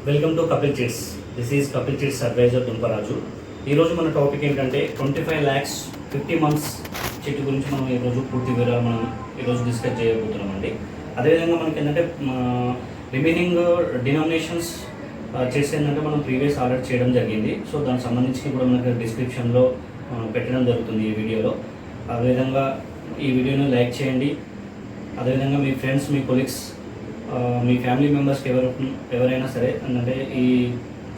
Welcome to Kapil chits. This is Kapil chits advisor Dumparaju. ఈరోజు మన topic ఏంటంటే 25 lakhs 50 months చిట్ గురించి మనం ఈరోజు పూర్తి వివరాలు మనం ఈరోజు డిస్కస్ చేయబోతున్నామండి. అదేవిధంగా మనకి ఏంటంటే రిమైనింగ్ డినామినేషన్స్ చేసేందంటే మనం ప్రీవియస్ ఆర్డర్ చేయడం జరిగింది. సో దానికి సంబంధించి కూడా మనకి డిస్క్రిప్షన్లో పెట్టడం జరుగుతుంది ఈ వీడియోలో. అదేవిధంగా ఈ వీడియోని లైక్ చేయండి. అదేవిధంగా మీ ఫ్రెండ్స్, మీ కొలీగ్స్, మీ ఫ్యామిలీ మెంబర్స్కి ఎవరైనా సరే అంటే ఈ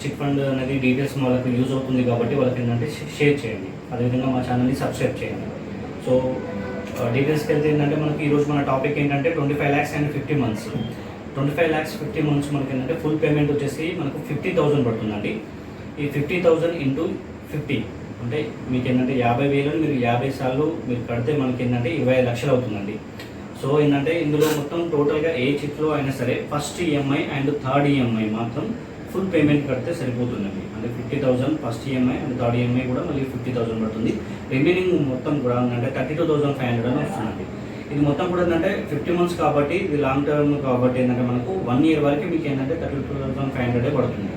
చిట్ ఫండ్ అనేది డీటెయిల్స్ వాళ్ళకి యూజ్ అవుతుంది కాబట్టి వాళ్ళకి ఏంటంటే షేర్ చేయండి. అదేవిధంగా మా ఛానల్ని సబ్స్క్రైబ్ చేయండి. సో డీటెయిల్స్కి వెళ్తే ఏంటంటే మనకి ఈరోజు మన టాపిక్ ఏంటంటే 25 lakhs and 50 months. 25 lakhs 50 months మనకి ఏంటంటే ఫుల్ పేమెంట్ వచ్చేసి మనకు 50,000 పడుతుందండి. ఈ 50,000 ఇంటూ 50 అంటే మీకు ఏంటంటే 50,000 మీరు 50 సార్లు మీరు కడితే మనకి ఏంటంటే 25 లక్షలు అవుతుందండి. సో ఏంటంటే ఇందులో మొత్తం టోటల్గా ఏ చిట్లో అయినా సరే first EMI and third EMI మాత్రం ఫుల్ పేమెంట్ కడితే సరిపోతుందండి. అంటే 50,000 first EMI and third EMI కూడా మళ్ళీ 50,000 పడుతుంది. రిమైనింగ్ మొత్తం కూడా ఏంటంటే 32,500 అని వస్తుందండి. ఇది మొత్తం కూడా ఏంటంటే 50 months కాబట్టి ఇది లాంగ్ టర్మ్ కాబట్టి ఏంటంటే మనకు 1 year వరకు మీకు ఏంటంటే 32,500 పడుతుంది.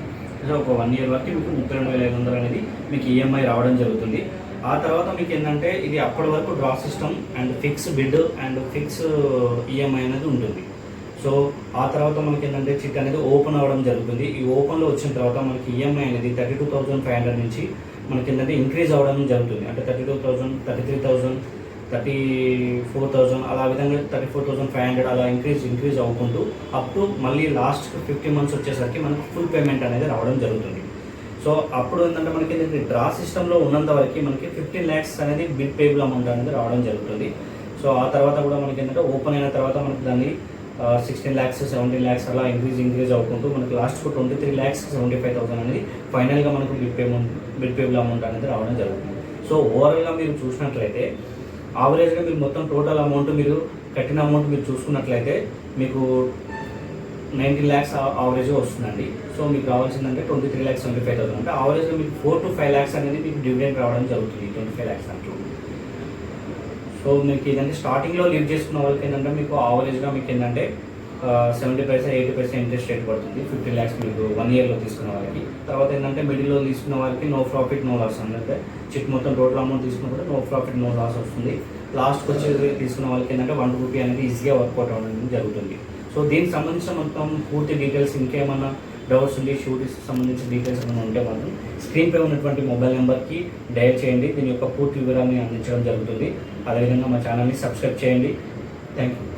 సో ఒక 1 year వరకు మీకు 32,500 అనేది మీకు ఈఎంఐ రావడం జరుగుతుంది. ఆ తర్వాత మీకు ఏంటంటే ఇది అప్పటి వరకు draw system and fix bid and fix EMI అనేది ఉంటుంది. సో ఆ తర్వాత మనకి ఏంటంటే చిట్ అనేది ఓపెన్ అవ్వడం జరుగుతుంది. ఈ ఓపెన్లో వచ్చిన తర్వాత మనకి ఈఎంఐ అనేది 32,500 నుంచి మనకి ఏంటంటే ఇంక్రీజ్ అవ్వడం జరుగుతుంది. అంటే 32,000, 33,000, 34,000 అలా విధంగా 34,500 అలా ఇంక్రీజ్ అవ్వుకుంటూ అప్ టు మళ్ళీ లాస్ట్ 50 months వచ్చేసరికి మనకు ఫుల్ పేమెంట్ అనేది రావడం జరుగుతుంది. సో అప్పుడు ఏంటంటే మనకి ఏంటంటే డ్రా సిస్టంలో ఉన్నంత వరకు మనకి 15 lakhs అనేది బిడ్ పేబుల్ అమౌంట్ అనేది రావడం జరుగుతుంది. సో ఆ తర్వాత కూడా మనకి ఏంటంటే ఓపెన్ అయిన తర్వాత మనకి దాన్ని 16 lakhs, 17 lakhs అలా ఇంక్రీజ్ అవ్వుకుంటూ మనకి లాస్ట్కు 23,75,000 అనేది ఫైనల్గా మనకు బిడ్ పేబుల్ అమౌంట్ అనేది రావడం జరుగుతుంది. సో ఓవరాల్గా మీరు చూసినట్లయితే యావరేజ్గా మీరు మొత్తం టోటల్ అమౌంట్ మీరు కట్టిన అమౌంట్ మీరు చూసుకున్నట్లయితే మీకు 19 lakhs యావరేజ్గా వస్తుందండి. సో మీకు రావాల్సిందంటే 23,75,000 అంటే యావరేజ్గా మీకు 4 to 5 lakhs అనేది మీకు డివిడెండ్ రావడం జరుగుతుంది 25 lakhs దాంట్లో. సో మీకు ఏంటంటే స్టార్టింగ్లో లీవ్ చేసుకున్న వాళ్ళకి ఏంటంటే మీకు యావరేజ్గా మీకు ఏంటంటే 70%, 80% ఇంట్రెస్ట్ రేట్ పడుతుంది 15 lakhs మీకు 1 yearలో తీసుకున్న వాళ్ళకి. తర్వాత ఏంటంటే మిడిల్లో తీసుకున్న వాళ్ళకి నో ప్రాఫిట్ నో లాస్ అంటే చిట్ మొత్తం టోటల్ అమౌంట్ తీసుకున్న కూడా నో ప్రాఫిట్ నో లాస్ వస్తుంది. లాస్ట్కి వచ్చేది తీసుకున్న వాళ్ళకి ఏంటంటే 1 rupee అనేది ఈజీగా వర్కౌట్ అవ్వడం జరుగుతుంది. సో దీనికి సంబంధించిన మొత్తం పూర్తి డీటెయిల్స్ ఇంకేమన్నా డౌట్స్ ఉండి షూటింగ్కి సంబంధించిన డీటెయిల్స్ ఏమైనా ఉంటే మాత్రం స్క్రీన్పై ఉన్నటువంటి మొబైల్ నెంబర్కి డయల్ చేయండి. దీని యొక్క పూర్తి వివరాన్ని అందించడం జరుగుతుంది. అదేవిధంగా మా ఛానల్ని సబ్స్క్రైబ్ చేయండి. Thank you.